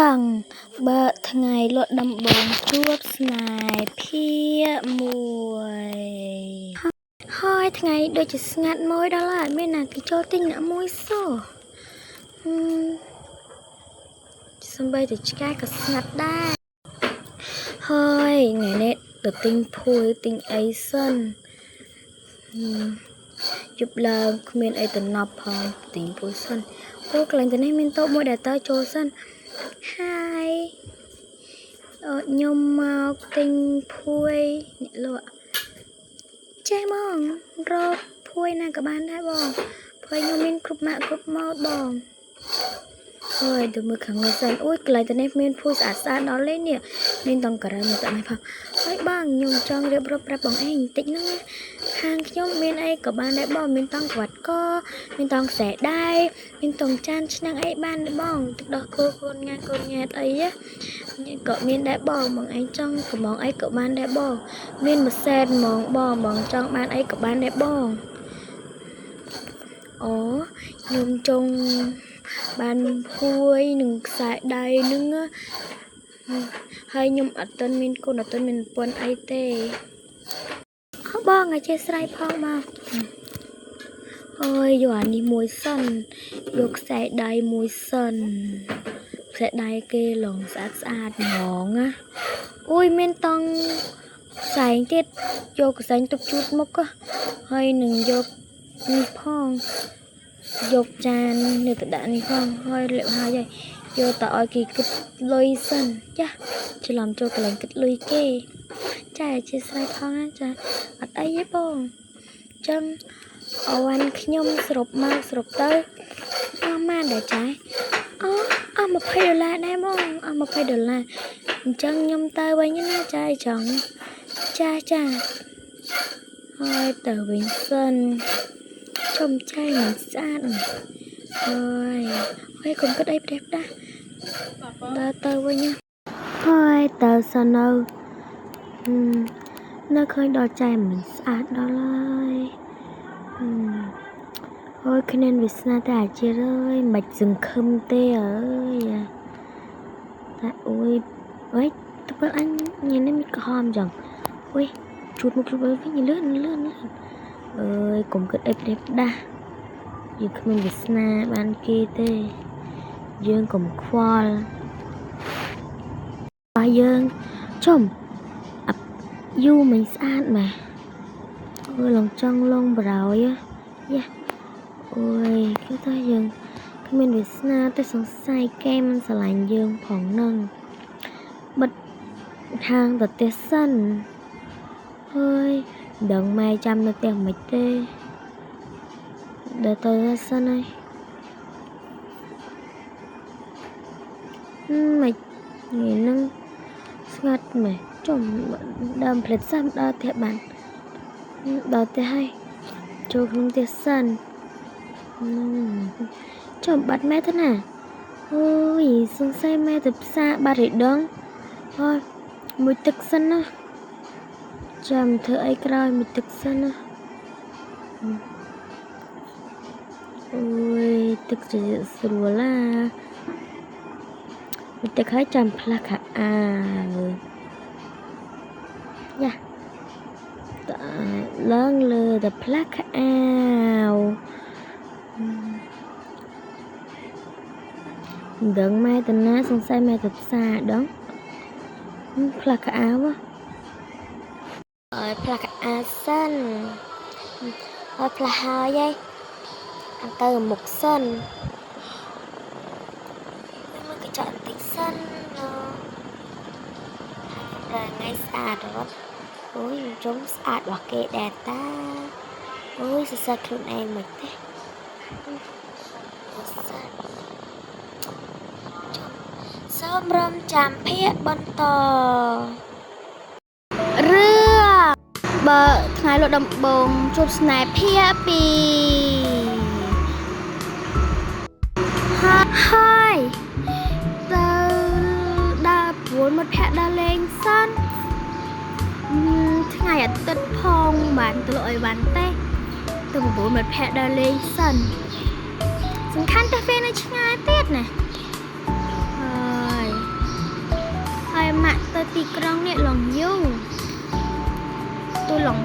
bằng bờ ngày lột đầm bồn chuột này phía mùi hai ngày đôi chỉ ngạt môi đó là bên nào cái cho tinh đã môi sổ sân bay thì cái ngạt đa hơi ngày nét được tinh phôi tinh ấy sân chụp là comment ấy từ nộp hòn tinh phôi sân cô lần từ nay mình tốt mỗi đại tới cho sân hai nhôm màu tinh phôi lụa chơi mong rồi phôi này các bạn thấy bông phôi nhôm mình cục mạ cục màu bông thôi được một khẳng người dân ui lại từ nay mình phôi xa đó lên nè mìnhต้องการmột tạm hay không ôi băng nhung trong rệp rập rập bằng anh tĩnh nữa hàng nhóm mình ấy các bạn đấy bông mìnhต้องquạt co mìnhต้องxẻ đai mìnhต้องchan năng ấy ban đấy bông tức đó con nghe ấy á cậu mình đã bò bằng anh trong của món ấy cậu bạn đã bò mình một xe món bò bằng trong bạn ấy cậu bạn đã bò ồ nhung trong bàn khui nừng xài đầy nừng hay nhung ở tên mình cô ở tên mình quân ấy tê bò ngày chơi say phong mà ôi giờ đi mùi sân dục xài đầy mùi sân sẽ đầy kê lòng sát món á ui mình tăng xài tiết vô cái xài tục chút mốc á hơi nừng vô phong dục tràn như tự đạn này không hơi liệu hai vậy vô tạo kỳ kịch lôi sân chá chỉ làm cho cái lệnh kịch lôi kê chai chia sai phong á chai ở đây với bông chân ở anh nhung sụp tới mà để trái $1 đây bông $1 chân nhung tới bao nhiêu na chai chồng cha hơi tờ bình xuân trong chai mình xa rồi ôi cũng có đẹp đó tờ với nha thôi tờ sao đâu nó khơi đo chai mình xa đó lại thôi cái nên việt nam ta chia ơi mạch rừng khâm tê ơi ôi tôi biết anh nhìn em có hòm chẳng ui chuột một chút với nhìn lướt ơi cũng có đẹp đa dương mình việt nam ban kia tê dương cũng khoa dương chồng du mình xa mà ôi lòng trăng lông rồi á ôi cái ta dương mình việt nam tới sống sai kem sờ lạnh dương phòng nâng bật hàng vật tê sân ơi đừng mai chăm nó tiền mệt tê để tôi ra sân này mày nhìn nó ngắt mày trồng đầm phết xăm đo thiệt bạn đo thiệt hay cho không thiệt sân trồng bắt mẹ thế nào ôi xuống xe mẹ tập xa ba rỉ đơn thôi mùi thực sân á chăm thử ấy coi mùi thực sân á ôi thực sự sửa là mình thực hết chăm là cả lớn lừa the black out đừng mai tình ná xong say mai tập xa đó black out á black out xanh black hai vậy ăn từ một sân mới cái chọn tích sân rồi ngay xa đó ôi trống xa đoạt kệ đẹp ta ôi saoខ្លួនឯងមិនទេសូមរំចាំភាគបន្តរឿងបើថ្ងៃលក់ដំបងជួបស្នេហ៍ភាគ2ហើយទៅដើរព្រួលមិត្តភក្តិដើរលេងសិនថ្ងៃអាទិត្យផងបានទៅលក់អីបានទេទៅ9មិត្តភក្តិដើរលេងសិនសំខាន់តែពេលនៅឆ្ងាយទៀតណាហើយ ទីក្រុងនេះឡងយូtôiឡង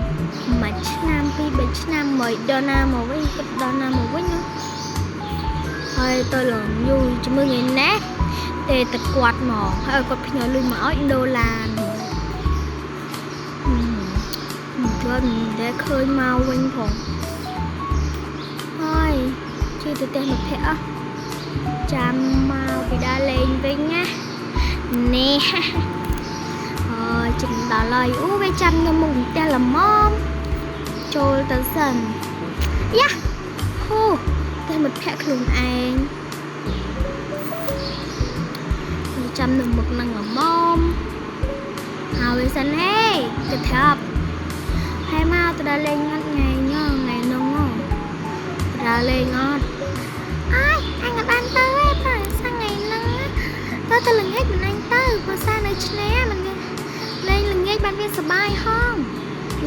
មួយឆ្នាំពីរឆ្នាំមកដល់ណាមកវិញគិតដល់ណាមកវិញហើយtôiឡងយូជាមួយថ្ងៃនេះតែគាត់មកហើយគាត់ផ្ញើលុយមកឲ្យដុល្លារគាត់មិនដែលឃើញមកវិញផងហើយជឿទៅផ្ទះមិត្តភក្តិចាំមកពីដើរលេងវិញណានេះជិះដល់ហើយអូវាចាំនៅមុខផ្ទះល្មមចូលទៅសិនយ៉ាហូផ្ទះមិត្តភក្តិខ្លួនឯងចាំនៅមុខនឹងល្មមហើយវាសិនហេទៅត្រាប់ហើយមកទៅដល់លេងអត់ថ្ងៃនោះទៅដល់លេងអត់អើយអញអត់បានទៅទេព្រោះសាំងថ្ងៃហ្នឹងទៅល្ងាចមិនអញទៅព្រោះសារនៅឆ្នេរមិនលេងល្ងាចបានវាសប្បាយហង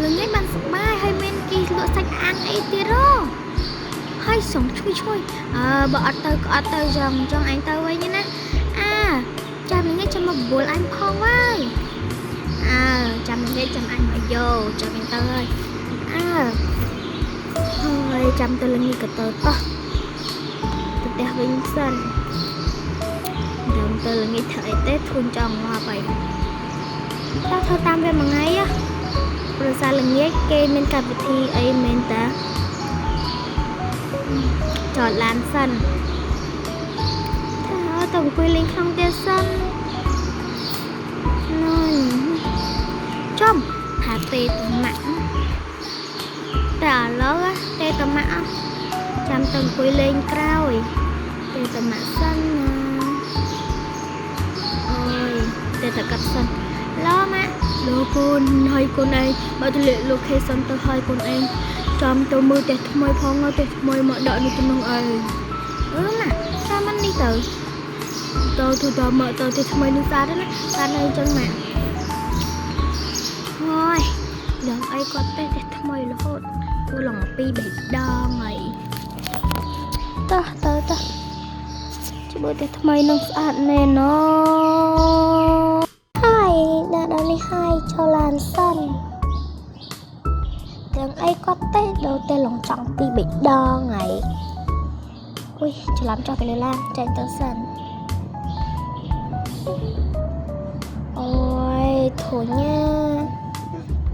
ល្ងាចបានសប្បាយហើយមានគេលក់សាច់អាំងអីទៀតហើយសងជួយបើអត់ទៅក៏អត់ទៅចង់អញទៅវិញណាចាំល្ងាចចាំមកបបួលអញផងហើយចាំល្ងាចចាំអញមកយកចាំអញទៅហើយហើយចាំទៅល្ងាចក៏ទៅផ្ទះវិញសិនទៅល្ងាចធ្វើអីទេធូនចង់ងាប់ហើយធ្វើតាមវាមួយថ្ងៃព្រោះសារល្ងាចគេមានកម្មវិធីអីមែនតាចតឡានសិនទៅអង្គុយលេងក្នុងផ្ទះសិនចំថាទេតម៉ាក់តែឥឡូវទេតម៉ាក់ចាំទៅអង្គុយលេងក្រោយទេតម៉ាក់សិនអូយទេតកាត់សិនឡោម៉ាក់លោកកូនហើយកូនឯងបើទៅលេខ location ទៅហើយកូនឯងចាំទៅមើលផ្ទះថ្មីផងផ្ទះថ្មីមកដកនៅក្នុងឯងម៉ាក់ចាំមិននេះទៅមកទៅផ្ទះថ្មីនឹងស្អាតណាស្អាតនៅចឹងម៉ាក់ហើយដល់អីគាត់ផ្ទះថ្មីរហូតគូឡងពីរបីដងហើយទៅជួយផ្ទះថ្មីនឹងស្អាតណែណូហើយដល់នេះហើយចូលឡានសិនទាំងអីគាត់ដល់តែឡងចង់ពីរបីដងហើយអុយច្រឡំចុះទៅលើឡានចាញ់ទៅសិនអូយធូញ៉ា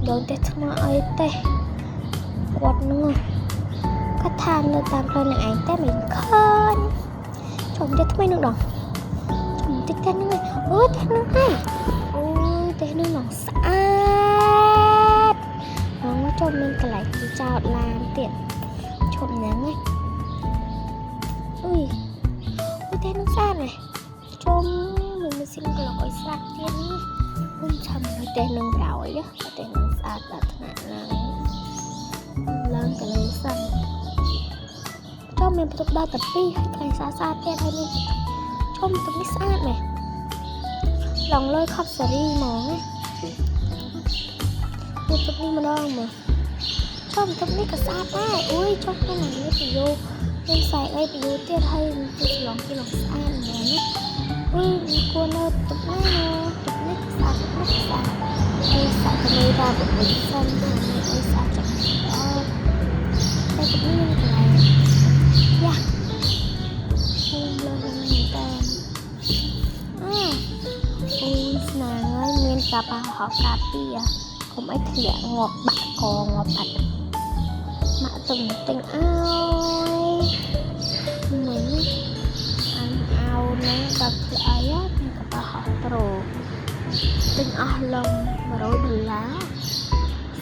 ដល់តែថ្មអីទេគាត់នោះគាត់ថានៅតាមផ្លូវនឹងឯងតែមិនឃើញចំតែថ្មីនឹងដងចំតិចតែនឹងអូយតែនឹងហើយអូយតែនឹងឡងស្អាតមកចំមានកន្លែងចោតឡានទៀតឈប់ហ្នឹងឯងអុយតែនឹងស្អាតណាស់ចំមានម៉ាស៊ីនកន្លក់ឲ្យស្រាក់ទៀតនេះគុំឆាំនៅផ្ទះនឹងក្រោយផ្ទះនឹងស្អាតដល់ថ្នាក់ឡើងឡើងទៅលើសិនចំមានបន្ទប់ដល់តែ2ហើយកន្លែងស្អាតទៀតហើយមានចំបន្ទប់នេះស្អាតណាស់ឡងលើខប់សេរីហ្មងណាបន្ទប់នេះម្ដងមើលចំបន្ទប់នេះក៏ស្អាតដែរអូយចំក្នុងនេះពីយោមានខ្សែអីពីយោទៀតហើយទីឡងស្អាតហ្មងណាគួរនៅទឹកនេះស្អាតអីស្អាតទៅដល់បុគ្គលសិនអីស្អាតចាស់តែទឹកនេះមានកន្លែងយ៉ាខ្ញុំលើនេះតែអូយស្នាងហើយមានកាបាហោកាពីកុំអីធ្លាក់ងាប់បាក់កងាប់បាត់ម៉ាក់ទុំទិញអើយមិននឹងដល់ធ្វើអីខ្ញុំក៏បោះហោះត្រូទិញអស់ឡង$100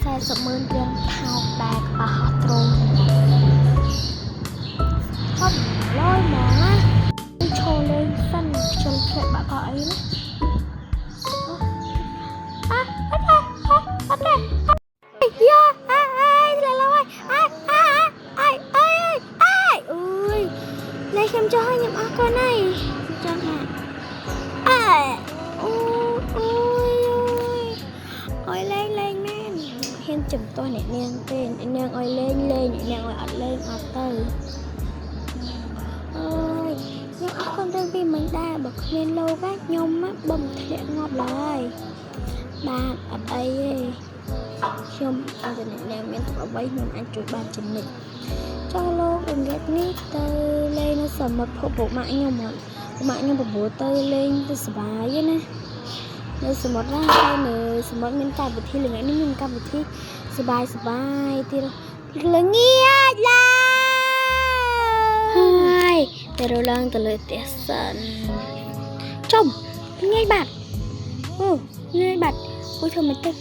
40,000រៀលថោកដែរក៏បោះហោះត្រូហត់លយមកណាឈរលេងសិនជុំផ្លែបាក់កអីណាអត់ទេយ៉ាអើយឡើយអើយលេងខ្ញុំចុះឲ្យខ្ញុំអរគុណហើយចាំហាអូយលេងមែនហ៊ានចំទាស់អ្នកនាងទេអ្នកនាងឲ្យលេងអ្នកនាងឲ្យអត់លេងអត់ទៅអើយខ្ញុំអរគុណរឿង ពីមិនដែរបើគ្មានលោកខ្ញុំបំធ្លាក់ងាប់ឡើយបាទអត់អីទេខ្ញុំអត់តែមានអ្វីខ្ញុំអាចជួយបានចំណិចចុះលោកអង្កេតនេះទៅលេងនៅសមុទ្រពុកម៉ាក់ខ្ញុំអត់ម៉ាក់ខ្ញុំបបួលទៅលេងទៅសប្បាយទេណានៅសមុទ្រណាហើយនៅសមុទ្រមានកម្មវិធីល្ងាចនេះមានកម្មវិធីសប្បាយទៀតល្ងាចឡើយហើយតែរឡើងទៅលើផ្ទះសិនចំងាយបាត់ងាយបាត់អូធ្វើមិនទៅ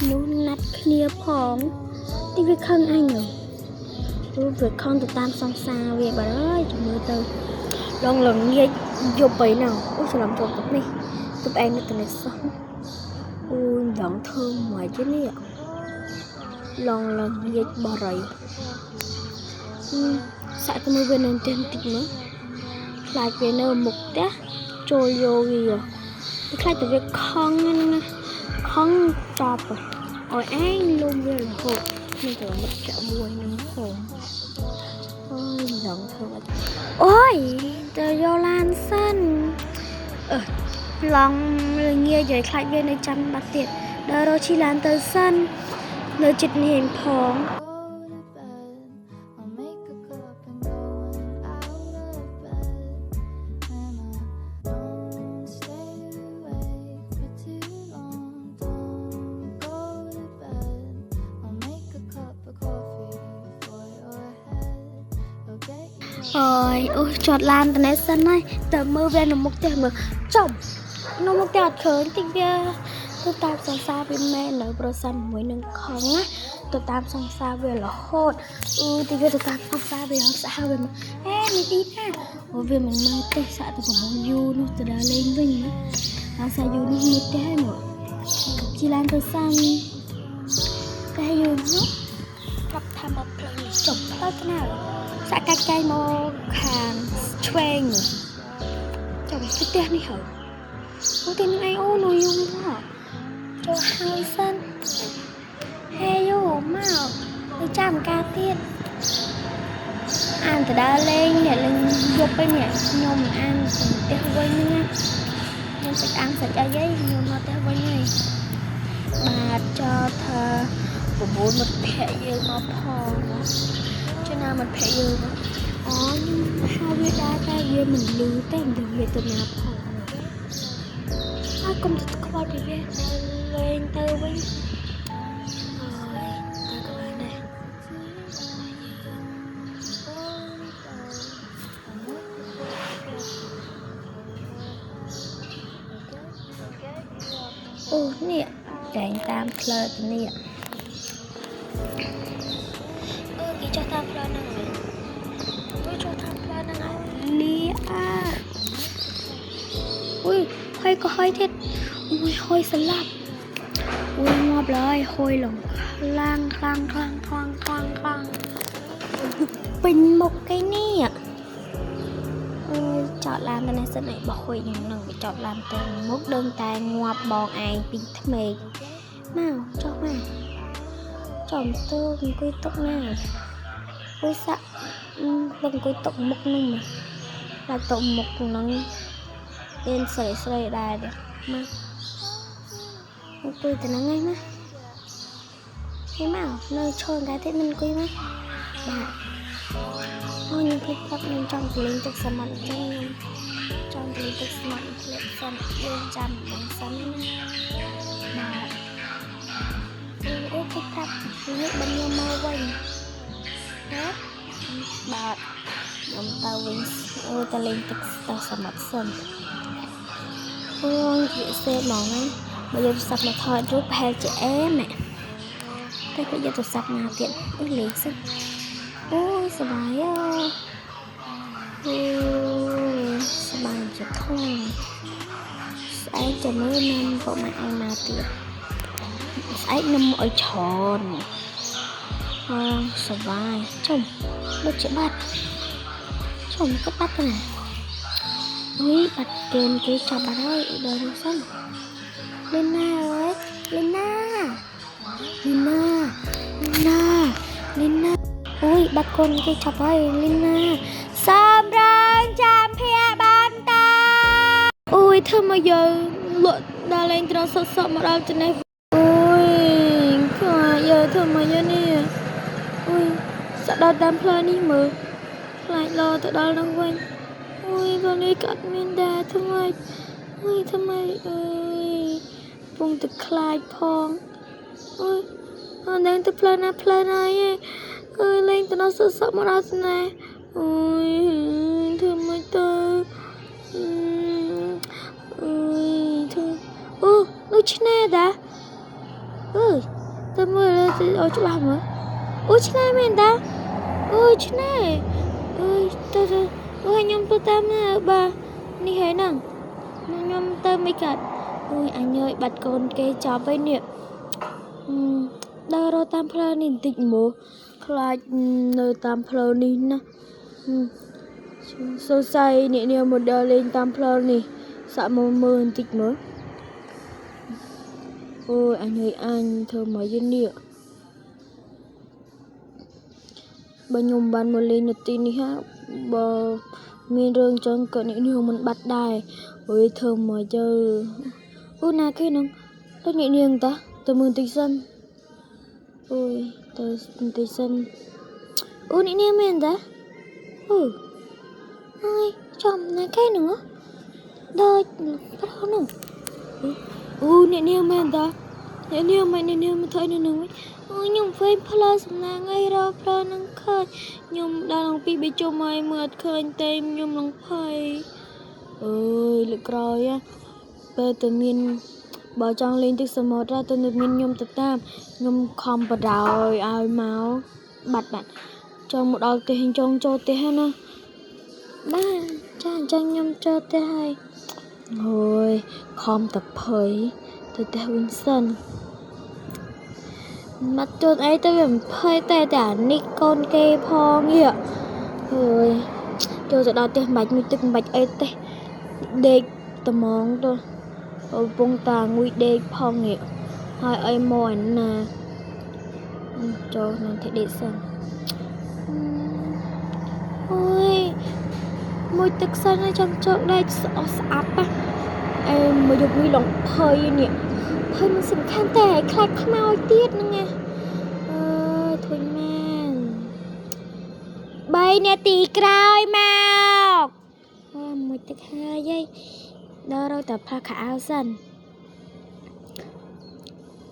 នោះណាត់គ្នាផងទីវាខឹងអញនោះវាខំទៅតាមសង្សារវាបាត់ហើយជំនឿទៅឡងល្ងាចយប់ទៅណាអូច្រឡំចូលទឹកនេះទៅឯងនៅទៅសោះអូយឡងធ្វើមកជិះនេះឡងល្ងាចបរិយសាក់ទៅមើលវានៅផ្ទះបន្តិចមើលខ្លាចវានៅមុខផ្ទះចូលយកវាខ្លាចតែវាខំណាខំចាប់ឲ្យឯងលុំវារហូតនេះទៅមកចាក់មួយនឹងផងអូយឡងធ្វើអូយទៅយកឡានសិនឡងងាយនិយាយខ្លាចវានៅចាំបាត់ទៀតដើររកឈីឡានទៅសិននៅចិត្តនេះផងអូចតឡានទៅនេះសិនហើយទៅមើលវានៅមុខផ្ទះមើលចំនៅមុខផ្ទះអត់ឃើញតិចវាទៅតាមសង្សារវាមែននៅប្រសិនមួយនឹងខំណាទៅតាមសង្សារវារហូតតិចវាទៅតាមសង្សារវាស្អាតវានេះទីណាវាមិនមើលទេសាក់ទៅប្រមូលយូនោះទៅដើរលេងវិញណាអាសាយូនេះមើលទេមកជីឡានទៅសាំតែយូនោះប្រាប់ថាមកផ្លូវចុះទៅណាសាក់កាច់កាយមកខាងឆ្វេងចាំផ្ទះនេះហើយអូទីនឹងឯងអូនោះយូរមកចូលហើយសិនហេយូមកទៅចាំការទៀតអានទៅដើរលេងអ្នកលេងយប់វិញខ្ញុំអានទៅផ្ទះវិញណាខ្ញុំសាច់អាំងសាច់អីខ្ញុំមកផ្ទះវិញហើយបាទចោលថា9មិត្តភ័ក្ដិយើងមកផងចំណាមិត្តភ័ក្ដិយើងអូខ្ញុំហៅវាដែរតែវាមិនលឺទេមិនដឹងវាទៅណាផងហើយកុំទៅខ្វល់ពីវាលេងទៅវិញអើយទៅក៏បានដែរអូនេះតែងតាមផ្លូវទៅនេះគេចោះតាមផ្លូវហ្នឹងហើយចូលតាមផ្លូវហ្នឹងហើយលីអូយហើយក៏ហើយទៀតអូយហើយស្លាប់អូយងាប់ឡើយហើយឡងខ្លាំងពេញមុខគេនេះអូយចោតឡានទៅនេះសិនឯងបោះហុយយ៉ាងហ្នឹងវាចោតឡានទៅមុខដឹងតែងាប់បងឯងពីថ្មេកមកចុះមកចំទៅអង្គុយតុកណាអូសាក់អង្គុយតុកមុខនោះមកតែតុកមុខហ្នឹងមានស្រីដែរមកអង្គុយទៅហ្នឹងឯងមកហេមកនៅឈរកាយទៀតមិនអង្គុយមកបាទអូខ្ញុំភ្លេចប្រាប់ខ្ញុំចង់ទៅលេងទឹកសមុទ្រអញ្ចឹងខ្ញុំចង់ទៅលេងទឹកសមុទ្រភ្លេចសិនយើងចាំបងសិនណាបាទអូគេប្រាប់នេះបងខ្ញុំមកវិញណាបាទខ្ញុំទៅវិញទៅលេងទឹកសមុទ្រសិនអូយវាសេហ្មងហ្នឹងបើយកទូរស័ព្ទមកថតរូបប្រហែលជាអែមតែគេយកទូរស័ព្ទមកទៀតលេងសិនអូយសប្បាយអូសប្បាយចិត្តធំស្អែកចាំមើលនំពុកម៉ែឯងមកទៀតស្អែកនំឲ្យច្រើនអូសប្បាយចុំដូចជាបាត់ចុំក៏បាត់ដែរនេះបាត់គេចាប់បាត់ហើយដល់នោះសិនលីណាអើយលីណាអូយបាត់កូនគេចាប់ហើយលីណាសំរងចាំភ័ក្របានត ធ្វើមកយកលក់ដល់លេងត្រង់សក់មកដល់ចំណេះអូយខ្លាចយកធ្វើមកយកនេះអូយសាក់ដល់តាមផ្លូវនេះមើលខ្លាចលោទៅដល់នឹងវិញអូយបងនេះក៏អត់មានដែរធ្វើម៉េចអូយធ្វើម៉េចអើយពងទឹកខ្លាចផងអូយអត់ដឹងទៅផ្លូវណាឯងអើយលេងទៅដល់សក់មកដល់ស្នេហ៍អូយធ្វើម៉េចទៅអូយធ្វើអូនោះឆ្នេរតាអើយទៅមើលអូច្បាស់មើលអូឆ្នេរមែនតាអូឆ្នេរអើយទៅអូខ្ញុំទៅតាមបាទនេះហើយហ្នឹងខ្ញុំទៅមិនកាត់អូយអញអើយបាត់កូនគេចាប់ហើយនេះដើររត់តាមផ្លូវនេះបន្តិចមកខ្លាចនៅតាមផ្លូវនេះណាសរសៃអ្នកនាងមកដើរលេងតាមផ្លូវនេះសាក់មកមើលបន្តិចមើលអូយអញធ្វើមកយនេះបើខ្ញុំបានមកលេងនៅទីនេះហាបើមានរឿងចឹងក៏អ្នកនាងមិនបាត់ដែរអូយធ្វើមកទៅអូណាគេនឹងទៅអ្នកនាងតាទៅមើលបន្តិចសិនអូយទៅបន្តិចសិនអូអ្នកនាងមែនតាអូអើយចំណាគេនឹងដល់ប្រហនោះអូអ្នកនាងមែនតាអ្នកនាងមកថៃនៅនឹងវិញអូខ្ញុំវិញផ្លើសំណាងអីរកផ្លើនឹងឃើញខ្ញុំដល់ពីបេជុំឲ្យមើលអត់ឃើញទេខ្ញុំនឹងភ័យអើយលើកក្រោយពេលទៅមានបើចង់លេងទឹកសមុទ្រទៅមានខ្ញុំទៅតាមខ្ញុំខំបដ ឲ្យមកបាត់ចង់មកដល់ផ្ទះចង់ចូលផ្ទះណាបាទចាអញ្ចឹងខ្ញុំចូលផ្ទះហើយអូយខំតែភ័យទៅផ្ទះវិញសិនមកជូនអីទៅវាមិនភ័យតែអានេះកូនគេផងនេះអើយចូលទៅដល់ផ្ទះមិនបាច់មួយទឹកមិនបាច់អីទេដេកត្មងទៅកំពុងតាងួយដេកផងនេះហើយអីមកណាចូលនឹងទីដេកសិនអូយមួយទឹកសិនចង់ជោគដេកស្អាប់អេមកយកមួយឡងភ័យនេះភ័យមិនសំខាន់តែខ្លាចខ្មោចទៀតហ្នឹងណាអើយធុញមែន3នាទីក្រោយមកអូមួយទឹកហើយដល់រកតែផាខោសិន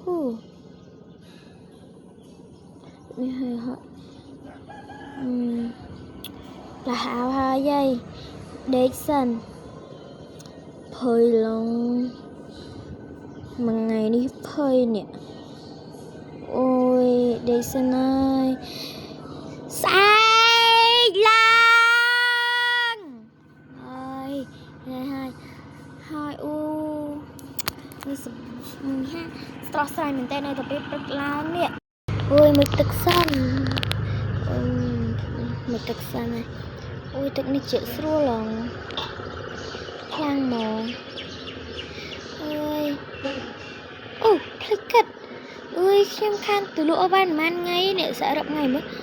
អូនេះហើយហត់លះអោហើយដេកសិនភ័យឡងមួយថ្ងៃនេះភ័យនេះអូយដេកសិនហើយស្អែកឡើងហើយអូនេះស្រស់ស្រាយមែនតើនៅតែពេលព្រឹកឡើងនេះអូយមួយទឹកសិនមួយទឹកសិនហើយអូយទឹកនេះជាស្រួលឡងខ្លាំងមកអើយអូភ្លេចគិតអើយខ្ញុំខានទៅលក់អវ៉ាន់ប៉ុន្មានថ្ងៃនេះសរុបថ្ងៃមើល1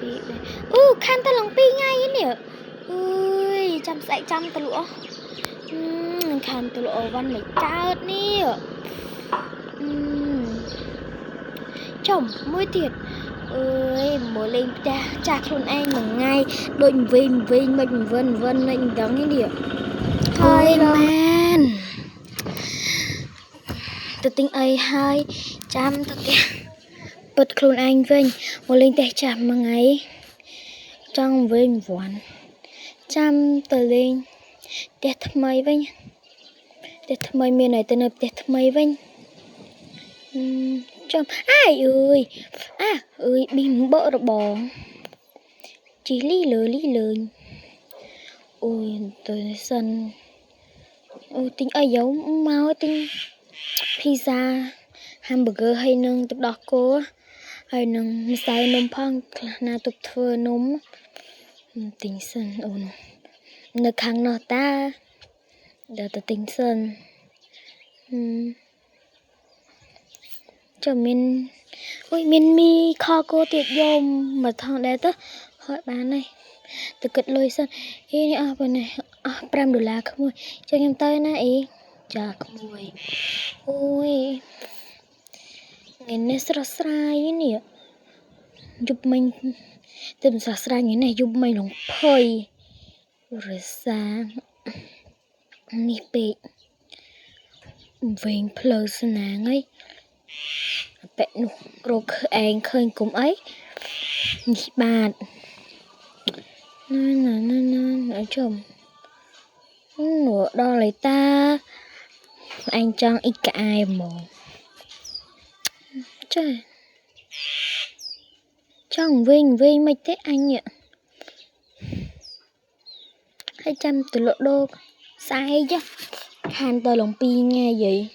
2 3អូខានទៅឡើង2ថ្ងៃនេះអើយចាំស្អែកចាំទៅលក់ខានទៅលក់អវ៉ាន់មិនកើតនេះចំមួយទៀតអើយមកលេងផ្ទះចាស់ខ្លួនឯងមួយថ្ងៃដូចវិញមិនវិនមិនដឹងនេះហើយមែនទៅទិញអីហើយចាំទៅផ្ទះពិតខ្លួនឯងវិញមកលេងផ្ទះចាស់មួយថ្ងៃចង់វិញវាន់ចាំទៅលេងផ្ទះថ្មីវិញផ្ទះថ្មីមានឲ្យទៅនៅផ្ទះថ្មីវិញចាំអើយប៊ីមបរបងជីលីលើអូយទៅសិនអូទិញអីយកមកទិញភីហ្សាហាំប៊ឺហ្គឺហើយនឹងទឹកដោះគោហើយនឹងម្សៅនំផងខ្លះណាទុកធ្វើនំទិញសិនអូននៅខាងនោះតាដល់ទៅទិញសិនចាំមានមីខគោទៀតយកមកថងដែរទៅហើយបានហើយ từ cất lôi sân ý nè bên này $5 không ơi cho em tới na ý chà không ơi ôi ngày nay sra sra ini ya giúp mình tìm sra sra như này giúp mình lòng phơi rồi sáng mi bị vinh plus nàng ấy bạn rồi anh khơi cùng ấy bạn nói chồng nửa đo lấy ta anh chăng ít cả ai mà trời chồng vinh vinh mấy thế anh ạ 200 từ lộ đô sai chứ han tờ lòng pi nghe vậy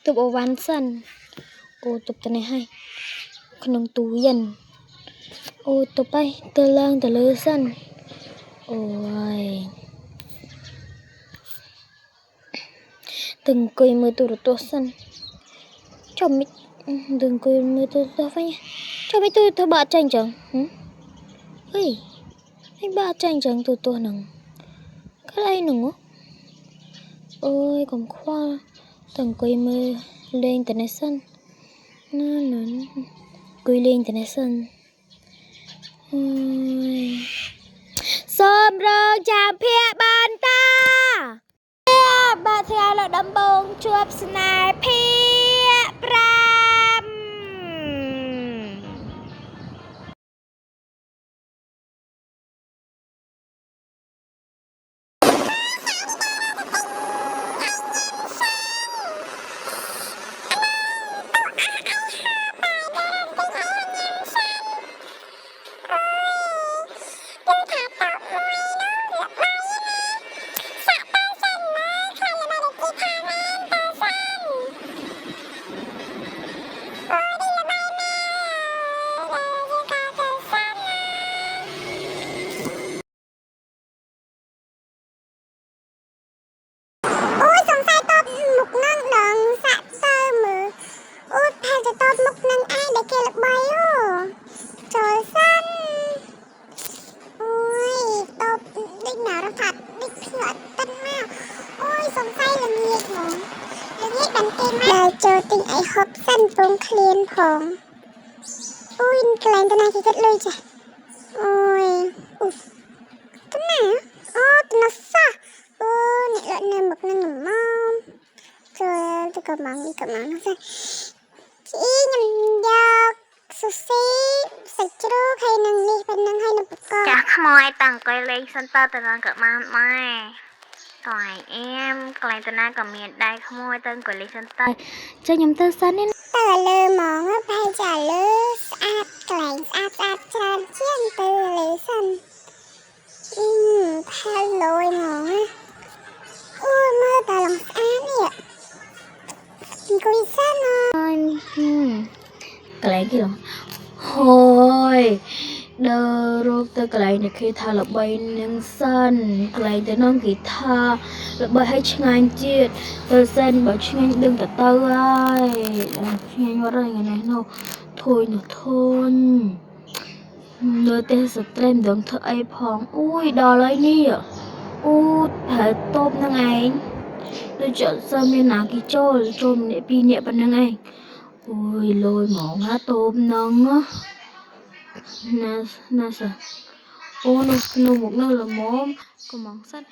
tục ô văn sân ô tục tên này hay con tú dần ô tục bay tơ lang tơ lơ sân ôi từng cười mưa tụ tổ sân cho mình đừng cười mưa tụ tổ phải cho mấy tôi bà tranh chẳng ơi anh bà tranh chẳng tụ tổ nằng cái này nằng ôi còn khoa từng cười mưa lên từ này sân nó cười lên từ này sân xôm rơ chạm phía bàn ta bà theo là đâm bông chuột snai phía pram cho tình ấy hộp sân vốn khliên phòng ôi cái này thì rất lôi chả ôi cái này á nó xa nị lợn này một năng mom rồi tôi cầm mắng nó ra chỉ nhầm do sushi sạch chua hay năng đi phần năng hay năng bột con chả mồi tầng quay lên center từ năng cỡ mang mai còn em còn từ nay còn miền đây không mồi tên của lên center cho nhầm tơ sân nên tờ lơ món á phải trả lơ áp cảnh áp tràn chiên từ lấy sân thay lôi món á ôi mơ tờ lòng áp nè cô đi sân cái này kìa hồi đờ rồi tới cái này khi thà là bay nâng sân cái này tới non kỳ tha là bay hay chăng anh chết tơ sân bảo chăng anh đừng cả tơ ai chăng anh vào đây ngày này đâu thôi nữa thôi nơi tên stream đừng thợ ai phong ui đò lấy đi à ui phải tôm năng anh tôi chọn sân bên nào kỳ trôi để pi nhẹ bằng năng anh ui lôi mỏng há tôm nâng á nè sao ô nó một nơi là móm có mỏng sắt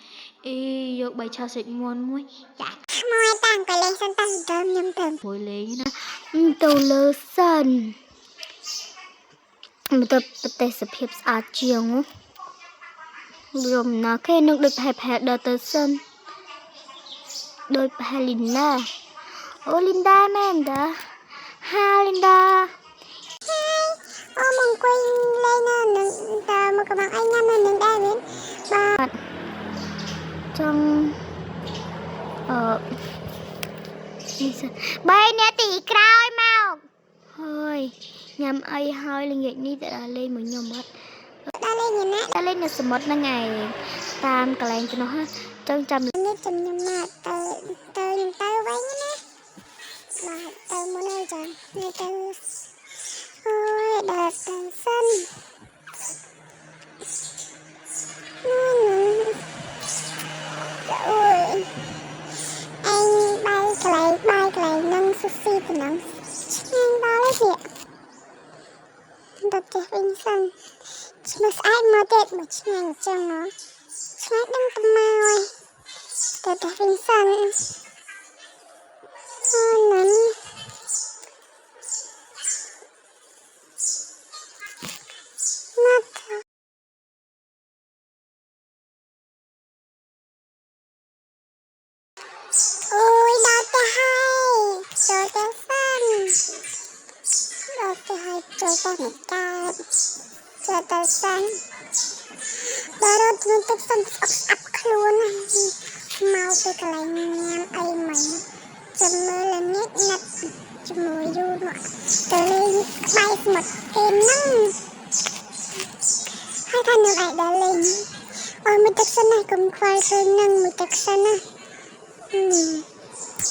yយកបីឆាសាច់មាន់មួយចាមួយតាំងក៏លេងសិនតាំងដើមខ្ញុំទៅមួយលេងណាទៅលើសិនមើលទៅប្រទេសភាពស្អាតជាងរំណាគេនឹកដូចផែដើរទៅសិនដូចផែលីនណាអូលីនដាមែនតាហាលីនដាអូមកអង្គុយលេងនៅនឹងតើមកកំងអីញ៉ាំនៅនឹងដែរមែនបាទចង់នេះសិន3នាទីក្រោយមកហើយញ៉ាំអីហើយល្ងាចនេះទៅដល់លេងមួយខ្ញុំអត់ដល់លេងណាដល់លេងនៅសមុទ្រហ្នឹងឯងតាមកន្លែងទៅនោះចង់ចាំនេះខ្ញុំមកទៅខ្ញុំទៅវិញណា mà tao muốn ơi chẳng ngay tao ôi đợt tao sân ôi anh bay cái này nâng sushi thì nắng anh bao lấy gì đợt tao vinh sân mà ai mà tết mà nhanh trong nó sáng đừng tao mau đợt tao vinh sân nắng ôi đợt tao hay đợt tao sân đợt tao hay đợt tao một ca đợt tao sân đợt tao tức sân ấp luôn mauไปไกลงานไอใหม่จะมือละนิดนัดจะมืออยู่หน่อยจะเลยไปหมดเต็มนั่งให้ท่านอยู่ไอเดลิงมือตักสันนะกุมควายเคยนั่งมือตักสันนะ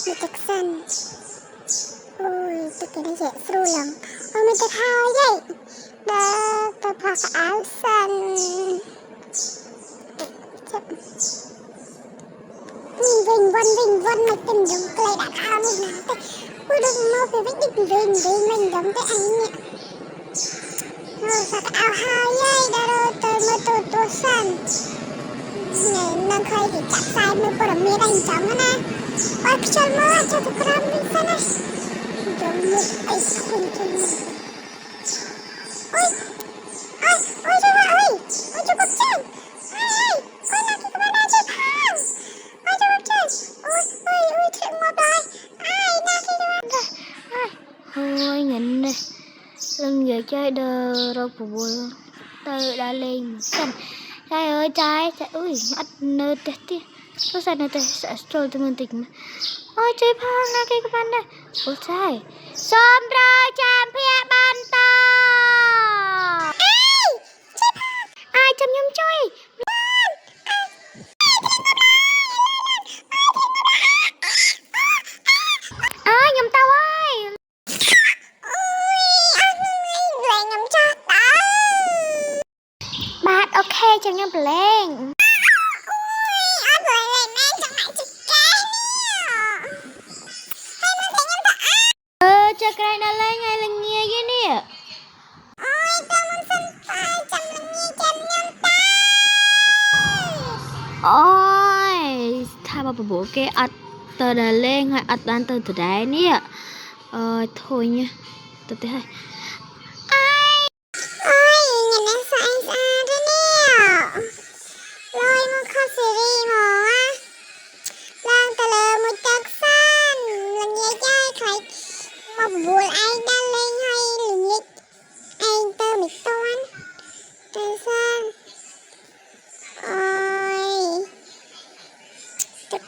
มือตักสันโอ้ยตุกนี้เจ็บสู้หลังมือตักเท้าใหญ่เด้อตัวพอกอาสันวิ่งวันไม่เป็นดงไกลดักเอานี่นะแต่พูดถึงมาไปวิ่งไม่ดงแต่อันเนี่ยสักเอาหายใหญ่ดาราตัวสั้นเนี่ยนั่งเคยติดจับสายมือปรมีได้จังนะว่าฉันมาจะถูกรำวิ่งซะนะดงมือไอ้คนจนโอ้ยจะว่าจะบอกจังคนนักกีฬาจะพังจะบอกจังโอ้ยถึงมาได้นักกีฬาThôi nhịn nè. Lưng giờ chơi đờ rồi phụ tơ đã lên một sân. Trai ơi trai ui mắt nơ tết đi. Có sao nơ tết sẽ trôi từ mình tỉnh mà. Ôi chơi phang nè cái bạn này. Ôi trai. Xóm rồi chạm phía bàn tà. Ai chăm nhung chơi. Nhầm tao ơi. Bạn ok chăm nhầm lên. Cho cái này lên ngay là nghe vậy nè. Ôi tha bà bố cái ắt tờ đã lên hay ắt ban tờ từ đấy nè. Thôi nha. Tờ thế hay.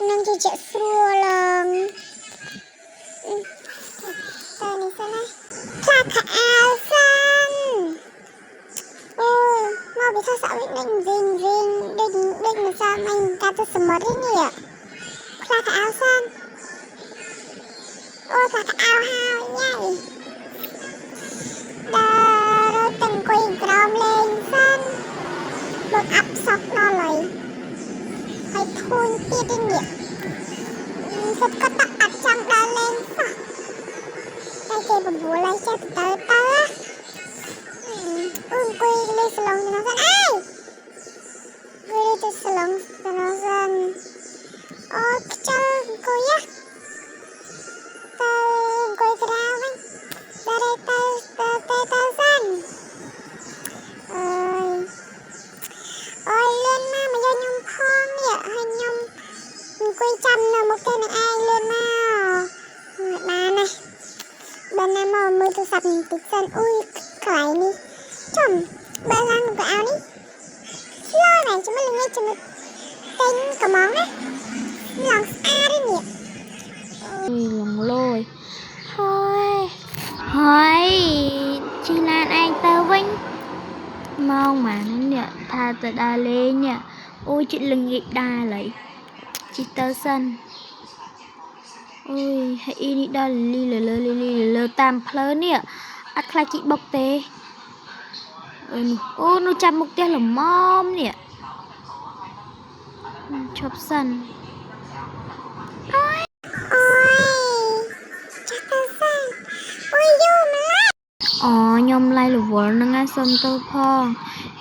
Nang jejak seru lang. Tani sana. Kakak Elsan. Oh, mau bisa sawit ring. Ding sa main kata semut ini ya. Kakak Elsan. Oh, kakak Elhao nhai. Đó từng quỳ gom lên sân. Được áp sọc nó lại. Phải thun tiết đi nhỉ. Thật có tắc ạch trong đó lên sao. Đây kìa bà bố lấy cho tớ quỳ lên salon cho nó dân. Ai quỳ lên cho salon cho nó dân. Ôi cho cô nhá. Tớ quỳ cái đau anh. Ra đây tớ dân. Ôi lên mà do nhung phong vậy. Hay nhung quỳ chăm là một cái này ai lên nào. Bà này. Bà này mà mưa tôi sập tích dân. Ui cái này chồng bà răng của áo đi. Lo này chứ mới lên ngay cho nó tên cả món á. Lòng xa đi nhỉ. Lòng lôi. Thôi chị Lan anh tao vinh. Mong mà nó nhẹ tha tờ đà lên nhỉ. Ôi chị lưng nghịch đà lấy. Chị tơ sân. ôi hãy đi đó lì lờ tam phơ nè ắt khai chị bọc tê ô nó chăm mục tiêu là mom nè chọc sân ôi chắc tao sang ôi vô mà nhom lai là vợ nó nghe sân tôi phong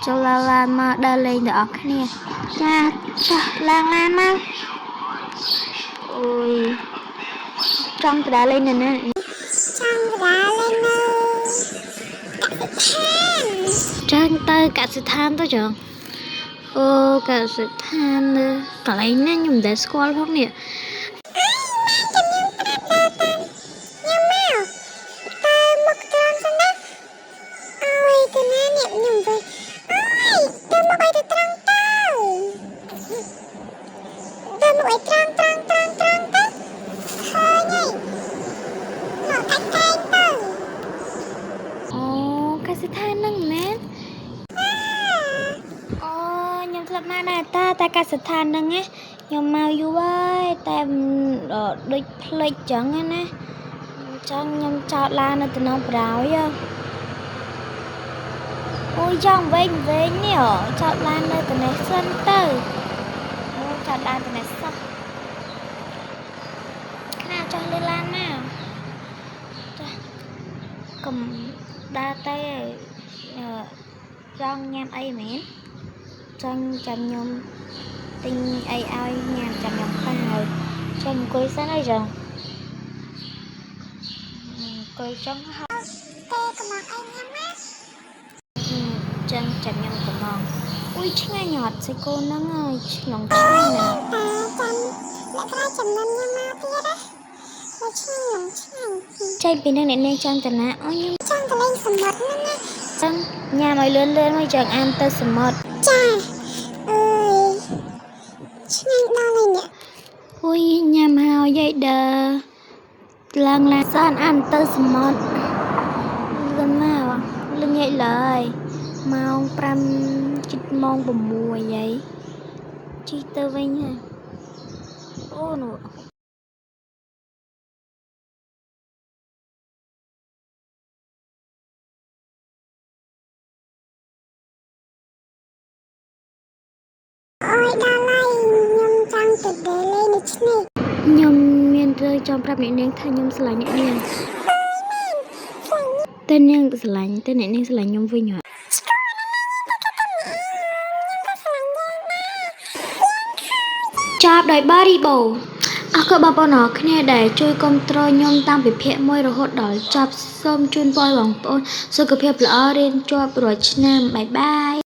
cho la mà đa lên được nè cha lan mà ôi trong cái đá lên nè trong đá lên trang tay cả sự than thôi chứ cả sự than cả lấy nè nhung để squat không nè cái sự than nâng nè nhung thật mà nè ta cái sự than nâng á nhung mau vô ơi ta đôi play chẳng á nè chẳng nhung chọn la nó từ nó bảo á ôi trong vinh nè chọn la nó từ này sân từ chọn la từ này sân cái nào cho lên lan nào cầm đa tay rong nham ấy mẹ chân chầm nhom tinh ai nham chầm nhom phải chân coi sáng ấy rồi coi chân hấp chân chầm nhom của mòn ui chứ ngay nhọt sẽ cô nó ngơi lòng chơi nè chơi bên đang nè chân tận nè ôi nhưng chân nhà mày lên mày chẳng ăn tơ sầm mật ôi nhà mày vậy đờ lần san ăn tơ sầm mật lên nào lên vậy lời mau pram chít mong bầm mùa vậy chi tơ vinh hả ô nụ ôi đa lai nhung trang từ để lên được chứ này nhung miền rơi trong prap nè neng thay nhung sải nè neng tên neng sải tên nè neng sải nhung vui nhọ chạp đợi ba đi bầu có bà nó khi này để chui công trôi nhung tam bị phệ môi rồi hốt đỏ chạp xôm chun voi bằng tôn rồi cứ phệ lỡ lên cho rồi nam bye bye